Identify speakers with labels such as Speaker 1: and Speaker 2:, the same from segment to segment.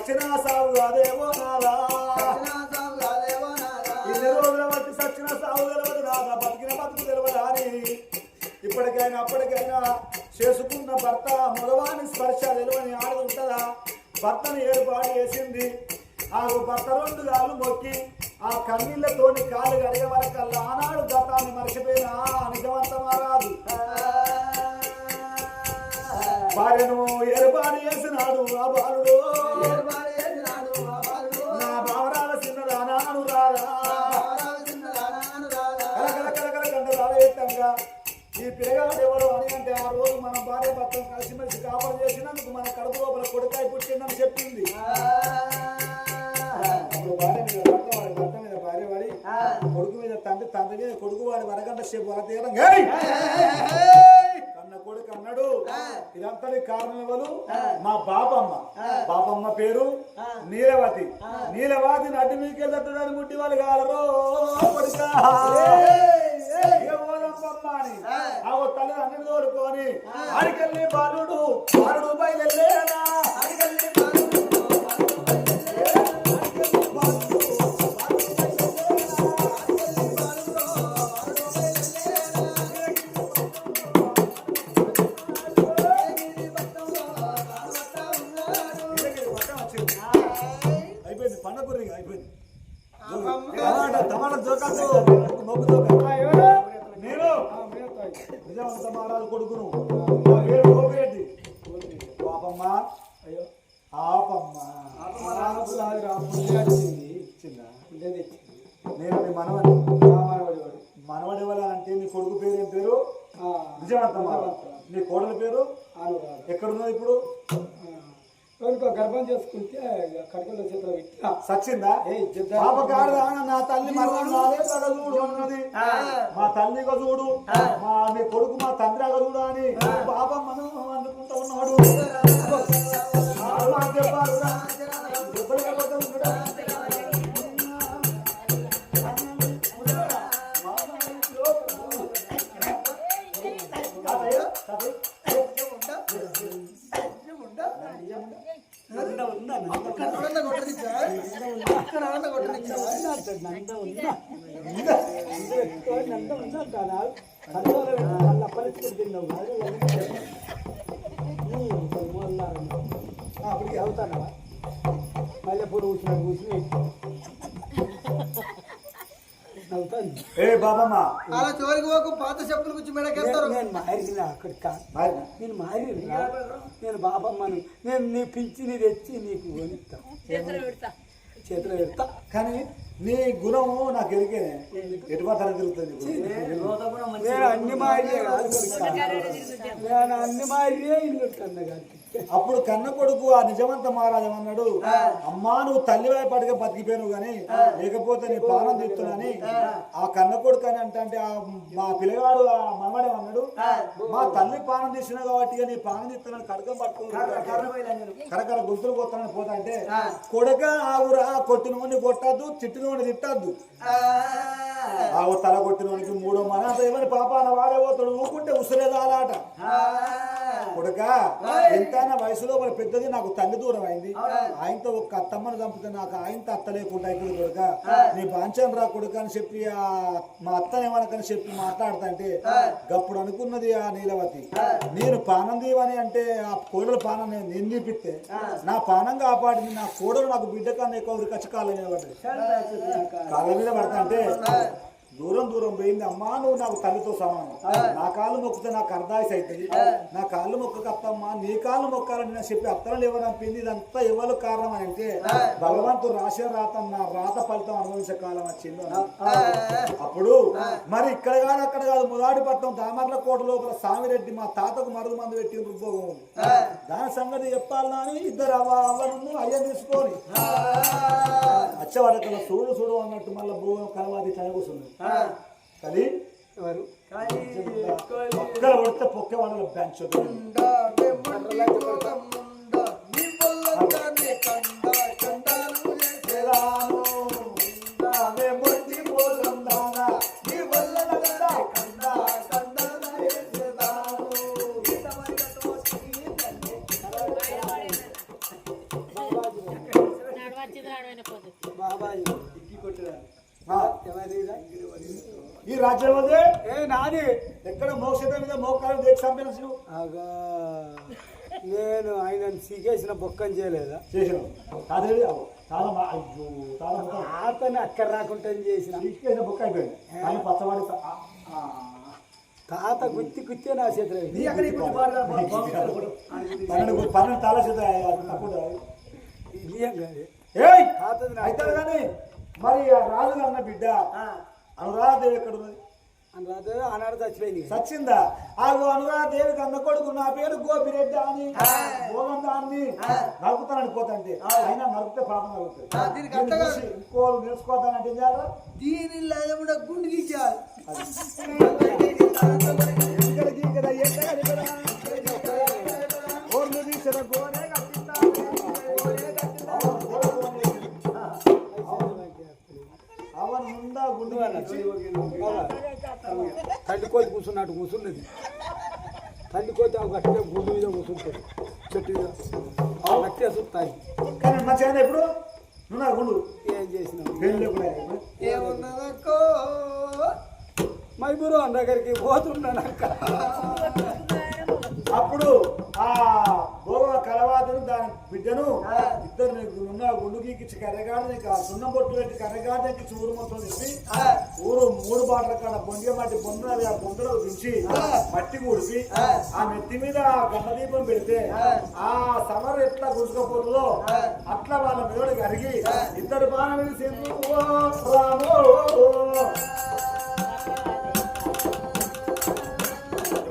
Speaker 1: సచ్చినా సాగు అదేవో నాదా ఇన్ని రోజుల బట్టి సచ్చిన సాగు తెలవదు నాదా బతికిన బతుకు తెలవదు అని ఇప్పటికైనా అప్పటికైనా చేసుకున్న భర్త మగవాని స్పర్శ తెలివని ఆడది ఉంటుందా భర్తను ఏర్పాటు చేసింది ఆ భర్త 2 కాళ్ళు మొక్కి ఆ కన్నీళ్లతోని కాలు గడిగే వరకల్లా ఆనాడు గతాన్ని మర్చిపోయినా నిజవంతమా రాదు భార్యను ఏర్పాటు చేసినాడు ఆ బాలుడు నా భావరాల చిన్నదా నాను రాదా కలకల కంటే రావేత్తంగా ఈ పిల్లగాడు ఎవరు అని అంటే ఆ రోజు మన భార్య భర్తను కలిసిమెలిసి కాపాడు చేసినందుకు మన కడుపు లోపల కొడుకాయి పుట్టిందని చెప్పింది అప్పుడు భార్య మీద భర్త మీద భార్య వాడి కొడుకు మీద తండ్రి మీద కొడుకు వాడి వరగంట సేపు వర తీయడం కన్న కొడుకు అన్నాడు ఇదంతటి కారణం ఎవరు మా బాపమ్మ పేరు నీలవతి నడ్డి మీకెళ్ళని ముట్టి వాళ్ళు కాలరో కొడుకా తల్లి అన్ని కోరుకొని ఆడికెళ్ళి బాలుడు బయలుదేరేనా అయిపోయింది పండగ అయిపోయింది టమాటా జోకాసు మొగ్గు జోక నేను నిజాంత మహారాజు కొడుకును పేరు గోపిరెడ్డి పాపమ్మ అయ్యో ఆపమ్మ నేను నీ మనవడి వల్ల అంటే నీ కొడుకు పేరు ఏం పేరు నిజాంత మహారాజు నీ కోడల పేరు ఎక్కడున్నది ఇప్పుడు
Speaker 2: గర్భం చేసుకుంటే కడకల చేతిలో పెట్టినా
Speaker 1: సచ్చిందా నా తల్లి చూడు అన్నది మా తల్లిగా చూడు మీ కొడుకు మా తండ్రి చూడు అని పాపం మనం అందుకుంటూ ఉన్నాడు
Speaker 2: అప్పటికి అవుతానా మళ్ళీ పూలు కూర్చుని
Speaker 1: ఏ బాబమ్మ
Speaker 3: అలా చివరికి పోకు పాత చెప్పులు కూర్చు మెడకెళ్తారు
Speaker 2: నేను మారిన అక్కడికి కాదు నేను మారిన నేను బాబమ్మను నేను నీ పిలిచి తెచ్చి నీకు కొనిస్తా చేతిలో పెడతా
Speaker 1: కానీ నీ గుణం నాకు ఎరికే ఎటువతన తిరుగుతుంది
Speaker 2: నేను అన్ని మారియే కాదు నేను అన్ని మారియే ఇల్లు కన్న గారికి
Speaker 1: అప్పుడు కన్న కొడుకు ఆ నిజమంత మహారాజు అన్నాడు అమ్మా నువ్వు తల్లి వైపాటిగా బతికిపోయాను గాని లేకపోతే నీ ప్రాణం తీస్తున్నాని ఆ కన్న కొడుకు అని అంటే మా పిల్లగాడు ఆ మనవడే అన్నాడు మా తల్లి ప్రాణం తీసిన కాబట్టి నీ ప్రాణం తీస్తున్నాను కడకం పట్టుకుని కరకర గుర్తులు పోతానని పోతా అంటే కొడక ఆవురా కొట్టినోని కొట్టద్దు తిట్టినోని తిట్టద్దు ఆవు తల కొట్టినోనికి 3వ మన ఎవరి పాపాన వాడే పోతాడు ఊకుంటే ఉసిరేదాలాట కొడక ఎంతైనా వయసులో మరి పెద్దది నాకు తల్లి దూరం అయింది ఆయనతో ఒక అత్తమ్మను చంపితే నాకు ఆయనతో అత్త లేకుండా అయిపోయింది కొడుక నీ బాంచన్ రా కొడుక అని చెప్పి మా అత్తనేమనకని చెప్పి మాట్లాడతా అంటే గప్పుడు అనుకున్నది ఆ నీలవతి నేను పానం దీవని అంటే ఆ కోడల పానం నేను తీపిస్తే నా పానం కాపాడింది నా కోడలు నాకు బిడ్డ కన్నా ఎక్కువ కచ్చి కాళ్ళ మీద పడ్డది కాళ్ళ మీద పడతా అంటే దూరం పోయింది అమ్మా నువ్వు నాకు తల్లితో సమానం నా కాళ్ళు మొక్కితే నాకు అర్ధాయిస్ అవుతుంది నా కాళ్ళు మొక్కకు అత్తమ్మా నీ కాళ్ళు మొక్కాలని నేను చెప్పి అత్తలు ఎవరంపింది ఇదంతా ఎవరు కారణం అని అంటే భగవంతుడు రాసే రాత నా రాత ఫలితం అనుభవించే కాలం వచ్చింది అప్పుడు మరి ఇక్కడ కాదు అక్కడ కాదు ముదాడిపట్నం దామర్ల కోట లోపల సామిరెడ్డి మా తాతకు మరుగు మందు పెట్టి రుబ్బోగం ఉంది దాని సంగతి చెప్పాలని అని ఇద్దరు అవ్వను అయ్య తీసుకొని వచ్చేవారు చూడు అన్నట్టు మళ్ళీ భూమి కలవాది చదివస్తుంది కానీ ఎవరు ఒక్కరు కొడితే పొక్కే వాళ్ళ బ్యాంక్
Speaker 2: బాబాయ్
Speaker 1: ఆ,
Speaker 2: ఎవరిదా?
Speaker 1: ఈ రాజ్యం అదే
Speaker 2: ఏ నాది
Speaker 1: ఎక్కడ మోక్షత మీద మోకాలు దేకి చంపిన నువ్వు
Speaker 2: అగా నేను ఆయనను సీకేసిన బొక్కని చేయలేదా
Speaker 1: చేసినావు కాదు చాలా అయ్యో చాలా మొత్తం
Speaker 2: అతను అక్కడ రాకుండా చేసిన
Speaker 1: తీసుకెళ్ళిన బుక్ అయిపోయింది కానీ పచ్చవాడి
Speaker 2: తాత గుత్తి నా చేతిలో
Speaker 1: పన్నెండు తాళ చేత తప్పుడు ఏయ్ అవుతాడు కానీ మరి ఆ రాజు అన్న బిడ్డ అనురాధదేవి ఎక్కడ ఉన్నది
Speaker 2: అనురాధ ఆనాడు చచ్చిపోయింది
Speaker 1: సచ్చిందా ఆగు అనురాధదేవికి అన్న కొడుకు నా పేరు గోపిరెడ్డి అని గోగంధాన్ని నరుకుతానని పోతాంటే అయినా నరికితే పాపం నరుగుతుంది ఇంకోరు నేర్చుకోతానంటే ఏం చేయాలి
Speaker 3: దీని కూడా గుండు గీచాలి
Speaker 1: అవన్ ముందా గుండు
Speaker 2: తండ్రి కోతి కూర్చున్నట్టు కూర్చున్నది తండ్రి కోతి ఆ గట్టిగా గుండు మీద కూర్చుంటుంది చెట్టు మీద గట్టిగా చూస్తాయి
Speaker 1: కానీ మంచిగా ఇప్పుడు నువ్వు నా గుండు
Speaker 2: ఏం చేసినావు
Speaker 1: పెళ్ళి కూడా
Speaker 3: ఏమున్నదక్కో
Speaker 2: మైబూరు అన్న దగ్గరికి పోతున్నానక్క
Speaker 1: అప్పుడు ఆ గోవ కలవాదును దాని బిడ్డను ఇద్దరు నీకు ఉన్న గుండు గీకిచ్చి కర్రగాడు నీకు ఆ సున్నం బొట్టు పెట్టి కర్రగాడు ఎక్కించి ఊరు మొత్తం తిప్పి ఊరు 3 బాటల కాడ బొండిగ మట్టి బొందలు ఆ బొందలో దించి మట్టి కూడిపి ఆ మెత్తి మీద గండదీపం పెడితే ఆ సమర్ ఎట్లా గుంజుకపోతుందో అట్లా వాళ్ళ మెదడు కరిగి ఇద్దరు బాణం వేసి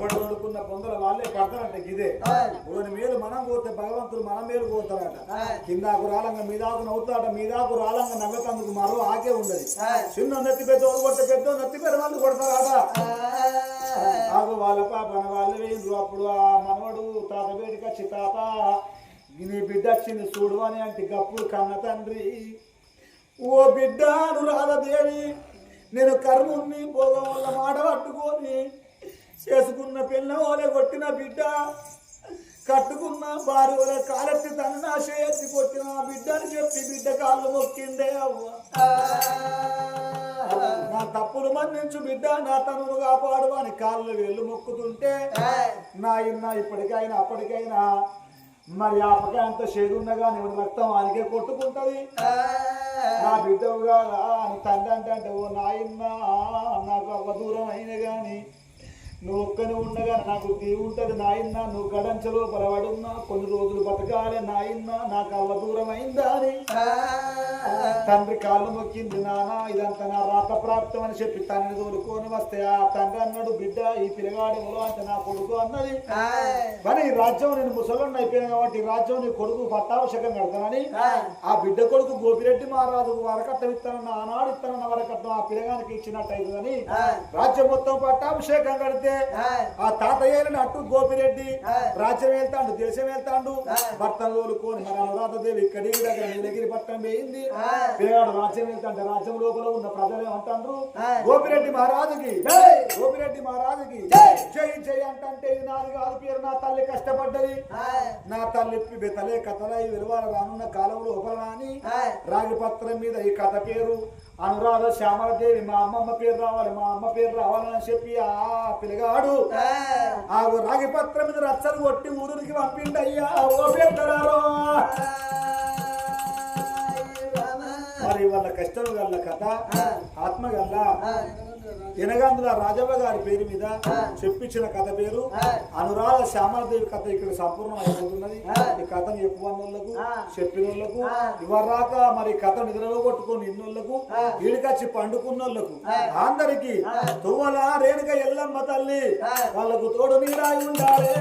Speaker 1: వండుకున్న కొందరు వాళ్ళే పడతారంట ఇదే ఊరి మేలు మనం పోతే భగవంతుడు మన మేలు పోతారట కిందాకు రాలంగా మీదాకు నవ్వుతాడ మీదాకు రాలంగా నవ్వుతందుకు మరో ఆకే ఉండదు చిన్న నెత్తి పెద్ద కొట్టే పెద్ద నెత్తి పెద్ద వాళ్ళు కొడతారాట ఆకు వాళ్ళ పాపన వాళ్ళు వేయిండ్రు అప్పుడు ఆ మనవడు తాత వేడికి వచ్చి తాత నీ బిడ్డ వచ్చింది చూడు అని అంటే గప్పుడు కన్న తండ్రి ఓ బిడ్డ అనురాధదేవి నేను కర్ముని భోగం వల్ల మాట పట్టుకొని చేసుకున్న పిల్ల ఓలే కొట్టిన బిడ్డ కట్టుకున్న భార్య ఓలే కాలెత్తి తన ఎత్తి కొట్టిన బిడ్డ అని చెప్పి బిడ్డ కాళ్ళు మొక్కిందే అవ్వ నా తప్పులు మన్నించు బిడ్డ నా తనును కాపాడు అని కాళ్ళు వేళ్ళు మొక్కుతుంటే నా ఇన్న ఇప్పటికైనా అప్పటికైనా మరి ఆపక అంత చేదున్నగా నేను రక్తం ఆయనకే కొట్టుకుంటది నా బిడ్డవుగా అని తండ్రి అంటే ఓ నాయన్న నాకు అవ్వ దూరం అయిన గాని నువ్వు ఒక్కని ఉండగా నాకు ఉంటది నాయన్న నువ్వు గడంచలో బలపడున్నా కొన్ని రోజులు బతకాలి నాయన్న నాకు అవ్వ దూరం అయిందా అని తండ్రి కాళ్ళు మొక్కింది నానా ఇదంతా నా రాత ప్రాప్తం అని చెప్పి తండ్రి తోలుకొని వస్తే ఆ తండ్రి అన్నాడు బిడ్డ ఈ పిల్లగాడి మూలం అంటే నా కొడుకు అన్నది కానీ ఈ రాజ్యం నేను ముసలోడిని అయిపోయాను కాబట్టి ఈ రాజ్యం నీ కొడుకు పట్టాభిషేకం కడతానని ఆ బిడ్డ కొడుకు గోపిరెడ్డి మహారాజు వరకట్నం ఇస్తానన్న ఆనాడు ఇస్తానన్న వరకట్నం ఆ పిల్లగానికి ఇచ్చినట్టు అయిందని రాజ్యం మొత్తం పట్టాభిషేకం కడితే ఆ తాతయ్యని అట్టు గోపిరెడ్డి రాజ్యం వెళ్తాడు దేశం వెళ్తాడు భర్తను తోలుకొని మన అనురాధదేవి ఇక్కడికి దగ్గర నీలగిరి పట్టణం వేయింది పిల్లగాడు రాజ్యం వెళ్తాంటే రాజ్యం లోపల ఉన్న ప్రజలు ఏమంటారు గోపిరెడ్డి మహారాజుకి గోపిరెడ్డి మహారాజుకి జై జై అంటే ఇది నాది కాదు పేరు నా తల్లి కష్టపడ్డది నా తల్లి తలే కథలై విలువల రానున్న కాలంలో ఉపరాని రాగి పత్రం మీద ఈ కథ పేరు అనురాధ శ్యామలదేవి మా అమ్మమ్మ పేరు రావాలి మా అమ్మ పేరు రావాలని చెప్పి ఆ పిల్లగాడు ఆ రాగి పత్రం మీద రచ్చలు కొట్టి ఊరికి పంపిండయ్యా ఓ పెద్దరారో మరి వాళ్ళ కష్టం గల్ల కథ ఆత్మ గల్ల ఎనగాంధ్ర రాజవ్వ గారి పేరు మీద చెప్పించిన కథ పేరు అనురాధ శ్యామలదేవి కథ ఇక్కడ సంపూర్ణం అయిపోతున్నది ఈ కథను చెప్పుకున్నోళ్లకు చెప్పినోళ్లకు ఇవరాక మరి కథ నిద్రలో కొట్టుకుని ఇన్నోళ్లకు వీడికొచ్చి పండుకున్నోళ్లకు అందరికి తువ్వల రేణుక ఎల్లమ్మ తల్లి వాళ్ళకు తోడు నీరాయి ఉండాలి.